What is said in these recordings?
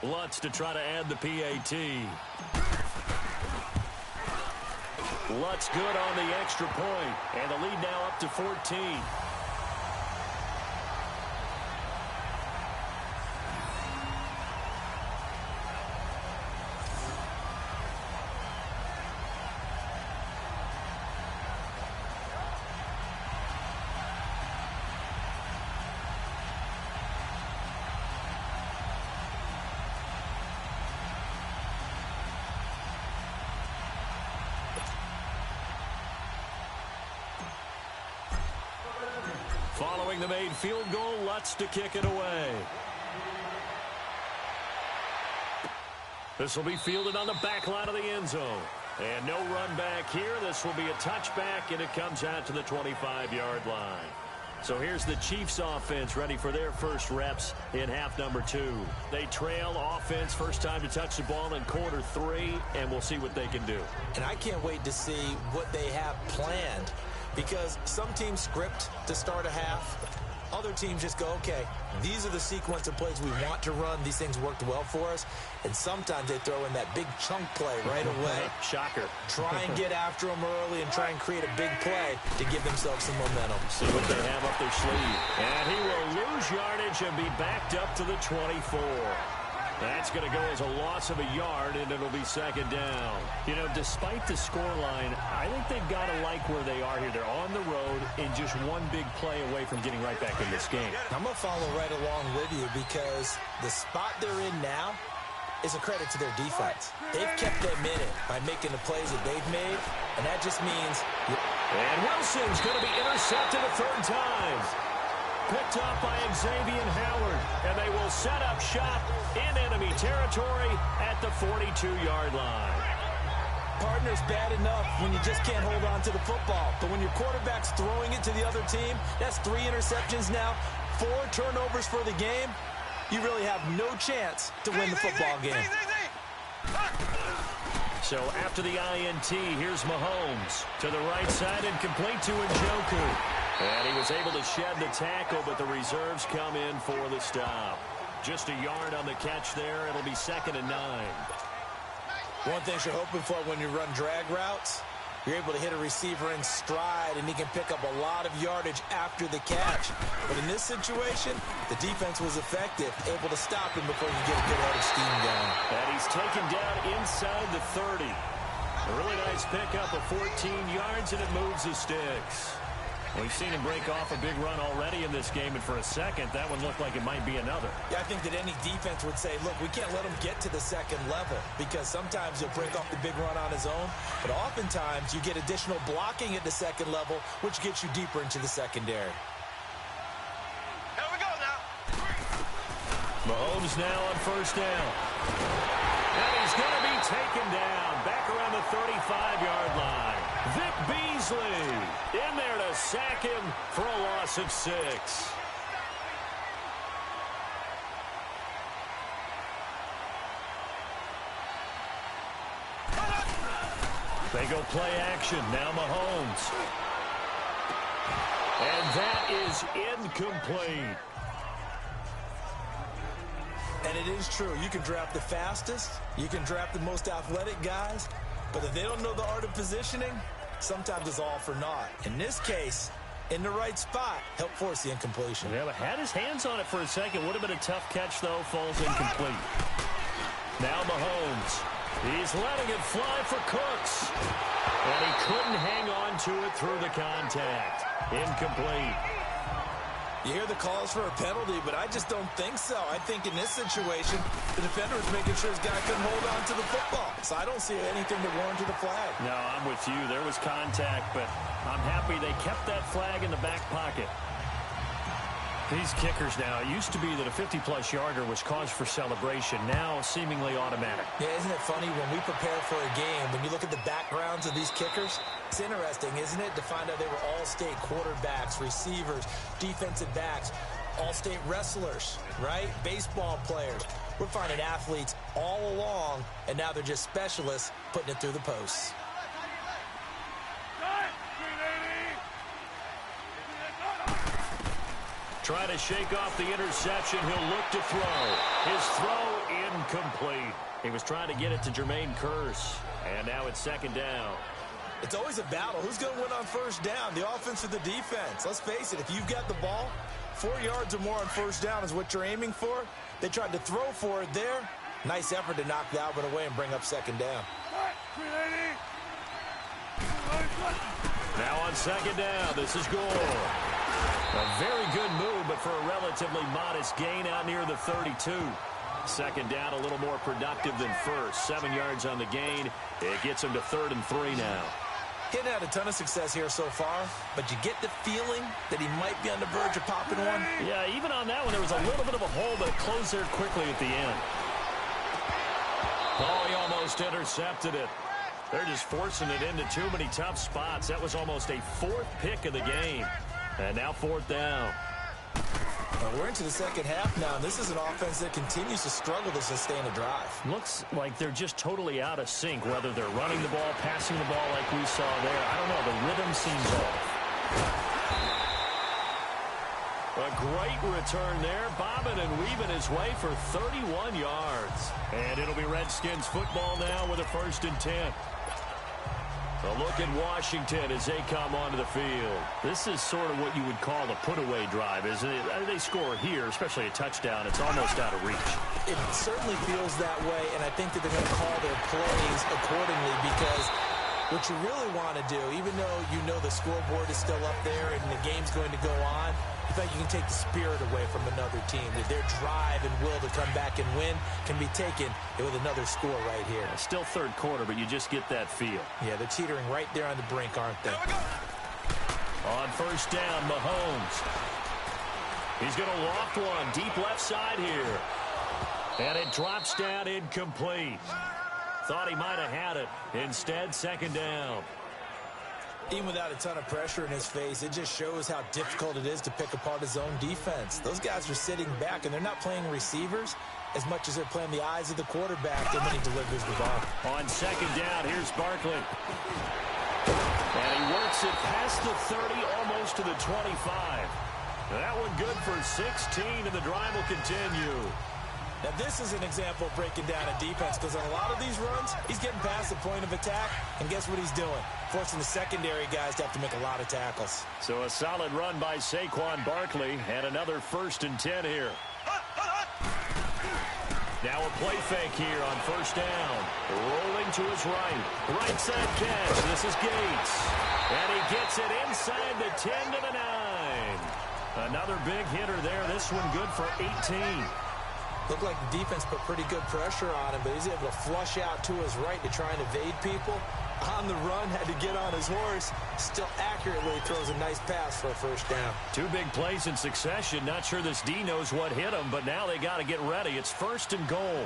Lutz to try to add the PAT. Lutz good on the extra point, and the lead now up to 14. Following the made field goal, Lutz to kick it away. This will be fielded on the back line of the end zone. And no run back here. This will be a touchback, and it comes out to the 25-yard line. So here's the Chiefs offense ready for their first reps in half number 2. They trail offense first time to touch the ball in quarter 3, and we'll see what they can do. And I can't wait to see what they have planned, because some teams script to start a half. Other teams just go, okay, these are the sequence of plays we want to run. These things worked well for us. And sometimes they throw in that big chunk play right away. Shocker. Try and get after them early and try and create a big play to give themselves some momentum. See what they have up their sleeve. And he will lose yardage and be backed up to the 24. That's going to go as a loss of a yard, and it'll be second down. You know, despite the scoreline, I think they've got to like where they are here. They're on the road and just one big play away from getting right back in this game. I'm going to follow right along with you, because the spot they're in now is a credit to their defense. They've kept them in it by making the plays that they've made, and that just means... And Wilson's going to be intercepted a third time. Picked up by Xavier Howard, and they will set up shop in enemy territory at the 42-yard line. Partner's bad enough when you just can't hold on to the football. But when your quarterback's throwing it to the other team, that's 3 interceptions now, 4 turnovers for the game. You really have no chance to win the football game. So after the INT, here's Mahomes to the right side and complete to Njoku. And he was able to shed the tackle, but the reserves come in for the stop. Just a yard on the catch there. It'll be 2nd and 9. One thing you're hoping for when you run drag routes, you're able to hit a receiver in stride, and he can pick up a lot of yardage after the catch. But in this situation, the defense was effective, able to stop him before you get a good head of steam going. And he's taken down inside the 30. A really nice pickup of 14 yards, and it moves the sticks. We've seen him break off a big run already in this game, and for a second, that one looked like it might be another. Yeah, I think that any defense would say, look, we can't let him get to the second level, because sometimes he'll break off the big run on his own, but oftentimes you get additional blocking at the second level, which gets you deeper into the secondary. Here we go now. Mahomes now on first down. And he's going to be taken down back around the 35-yard line. Vic Beasley in there to sack him for a loss of 6. They go play action. Now Mahomes. And that is incomplete. And it is true. You can draft the fastest. You can draft the most athletic guys. But if they don't know the art of positioning, sometimes it's all for naught. In this case, in the right spot, help force the incompletion. Yeah, but had his hands on it for a second. Would have been a tough catch, though. Falls incomplete. Now Mahomes. He's letting it fly for Cooks. And he couldn't hang on to it through the contact. Incomplete. You hear the calls for a penalty, but I just don't think so. I think in this situation, the defender was making sure his guy couldn't hold on to the football. So I don't see anything that warranted a flag. No, I'm with you. There was contact, but I'm happy they kept that flag in the back pocket. These kickers now, it used to be that a 50-plus yarder was cause for celebration. Now, seemingly automatic. Yeah, isn't it funny when we prepare for a game, when you look at the backgrounds of these kickers, it's interesting, isn't it, to find out they were all-state quarterbacks, receivers, defensive backs, all-state wrestlers, right? Baseball players. We're finding athletes all along, and now they're just specialists putting it through the posts. Try to shake off the interception. He'll look to throw. His throw incomplete. He was trying to get it to Jermaine Kearse. And now it's second down. It's always a battle. Who's going to win on first down, the offense or the defense? Let's face it, if you've got the ball, 4 yards or more on first down is what you're aiming for. They tried to throw for it there. Nice effort to knock that one away and bring up second down. Now on second down, this is Gore. A very good move, but for a relatively modest gain out near the 32. Second down, a little more productive than first. 7 yards on the gain. It gets him to 3rd and 3 now. He hadn't had a ton of success here so far, but you get the feeling that he might be on the verge of popping one. Yeah, even on that one, there was a little bit of a hole, but it closed there quickly at the end. Oh, he almost intercepted it. They're just forcing it into too many tough spots. That was almost a 4th pick of the game. And now 4th down. Well, we're into the second half now, and this is an offense that continues to struggle to sustain a drive. Looks like they're just totally out of sync, whether they're running the ball, passing the ball like we saw there. I don't know. The rhythm seems off. A great return there, bobbing and weaving his way for 31 yards. And it'll be Redskins football now with a 1st and 10. A look at Washington as they come onto the field. This is sort of what you would call a put-away drive, isn't it? They score here, especially a touchdown. It's almost out of reach. It certainly feels that way, and I think that they're going to call their plays accordingly because what you really want to do, even though you know the scoreboard is still up there and the game's going to go on, you think you can take the spirit away from another team. That their drive and will to come back and win can be taken with another score right here. Yeah, still 3rd quarter, but you just get that feel. Yeah, they're teetering right there on the brink, aren't they? On 1st down, Mahomes. He's going to loft one deep left side here. And it drops down incomplete. Thought he might have had it. Instead, 2nd down. Even without a ton of pressure in his face, it just shows how difficult it is to pick apart his own defense. Those guys are sitting back, and they're not playing receivers as much as they're playing the eyes of the quarterback when he delivers the ball. On 2nd down, here's Barkley. And he works it past the 30, almost to the 25. That one good for 16, and the drive will continue. Now, this is an example of breaking down a defense because on a lot of these runs, he's getting past the point of attack, and guess what he's doing? Forcing the secondary guys to have to make a lot of tackles. So a solid run by Saquon Barkley, and another 1st and 10 here. Now a play fake here on 1st down. Rolling to his right. Right side catch. This is Gates. And he gets it inside the 10 to the 9. Another big hitter there. This one good for 18. Looked like the defense put pretty good pressure on him, but he's able to flush out to his right to try and evade people. On the run, had to get on his horse. Still accurately throws a nice pass for a 1st down. 2 big plays in succession. Not sure this D knows what hit him, but now they got to get ready. It's 1st and goal.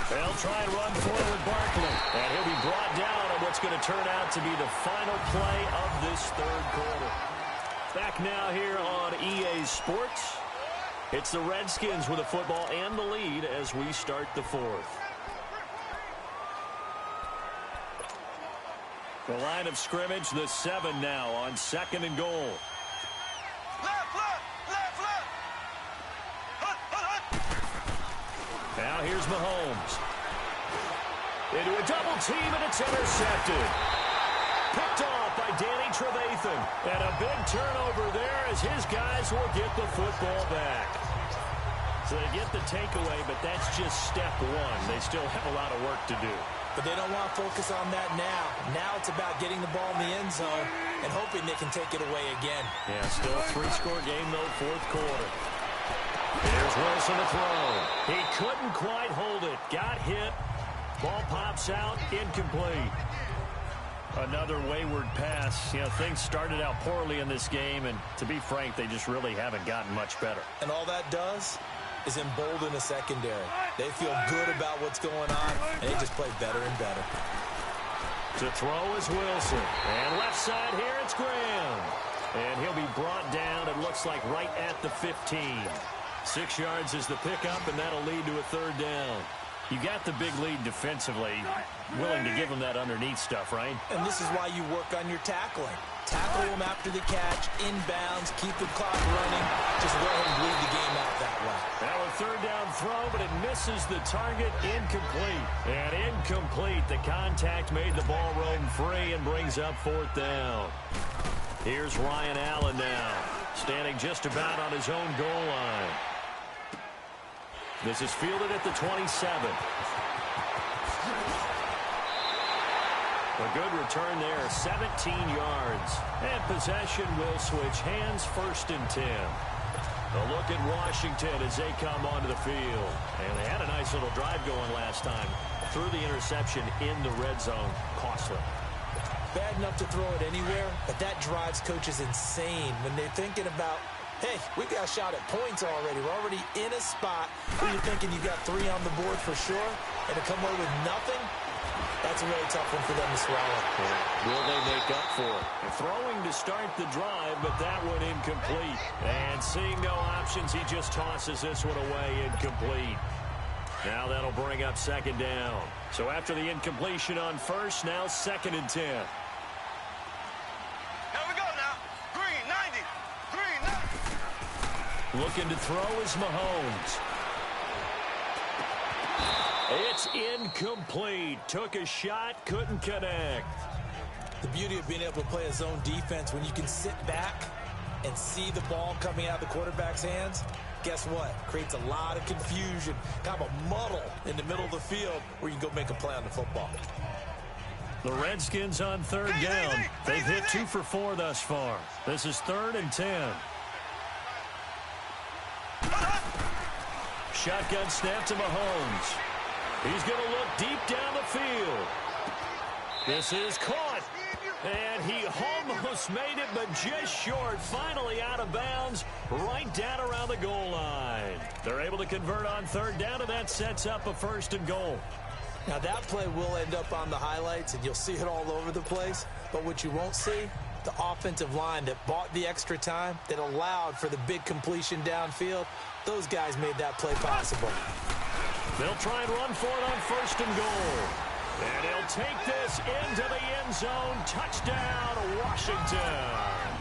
They'll try and run forward Barkley. And he'll be brought down on what's going to turn out to be the final play of this 3rd quarter. Back now here on EA Sports. It's the Redskins with the football and the lead as we start the 4th. The line of scrimmage, the 7 now on 2nd and goal. Left. Now here's Mahomes. Into a double team, and it's intercepted. Picked off by Danny Trevathan. And a big turnover there as his guys will get the football back. So they get the takeaway, but that's just step 1. They still have a lot of work to do. But they don't want to focus on that now. Now it's about getting the ball in the end zone and hoping they can take it away again. Yeah, still a 3-score game, though, 4th quarter. Here's Wilson to throw. He couldn't quite hold it. Got hit. Ball pops out. Incomplete. Another wayward pass. You know, things started out poorly in this game, and to be frank, they just really haven't gotten much better. And all that does is embolden the secondary. They feel good about what's going on, and they just play better and better. To throw is Wilson. And left side here, it's Graham. And he'll be brought down, it looks like, right at the 15. 6 yards is the pickup, and that'll lead to a 3rd down. You got the big lead defensively, willing to give them that underneath stuff, right? And this is why you work on your tackling. Tackle them after the catch, inbounds, keep the clock running. Just go ahead and bleed the game out that way. Now a third down throw, but it misses the target. Incomplete. And incomplete. The contact made the ball roam free and brings up fourth down. Here's Ryan Allen now, standing just about on his own goal line. This is fielded at the 27. A good return there, 17 yards. And possession will switch hands, 1st and 10. A look at Washington as they come onto the field. And they had a nice little drive going last time. Threw the interception in the red zone. Costly. Bad enough to throw it anywhere, but that drives coaches insane when they're thinking about, hey, we got a shot at points already. We're already in a spot where you're thinking you got 3 on the board for sure, and to come away with nothing, that's a really tough one for them to swallow. Will they make up for it? Throwing to start the drive, but that one incomplete. And seeing no options, he just tosses this one away, incomplete. Now that'll bring up 2nd down. So after the incompletion on 1st, now 2nd and 10. Here we go now. Green, 90. Green, 90. Looking to throw is Mahomes. It's incomplete. Took a shot, couldn't connect. The beauty of being able to play a zone defense when you can sit back and see the ball coming out of the quarterback's hands, guess what? Creates a lot of confusion, kind of a muddle in the middle of the field where you can go make a play on the football. The Redskins on 3rd down. They've hit 2 for 4 thus far. This is 3rd and 10. Shotgun snap to Mahomes. He's going to look deep down the field. This is caught. And he almost made it, but just short. Finally out of bounds, right down around the goal line. They're able to convert on 3rd down, and that sets up a 1st and goal. Now, that play will end up on the highlights, and you'll see it all over the place. But what you won't see, the offensive line that bought the extra time, that allowed for the big completion downfield, those guys made that play possible. They'll try and run for it on 1st and goal. And he'll take this into the end zone. Touchdown, Washington.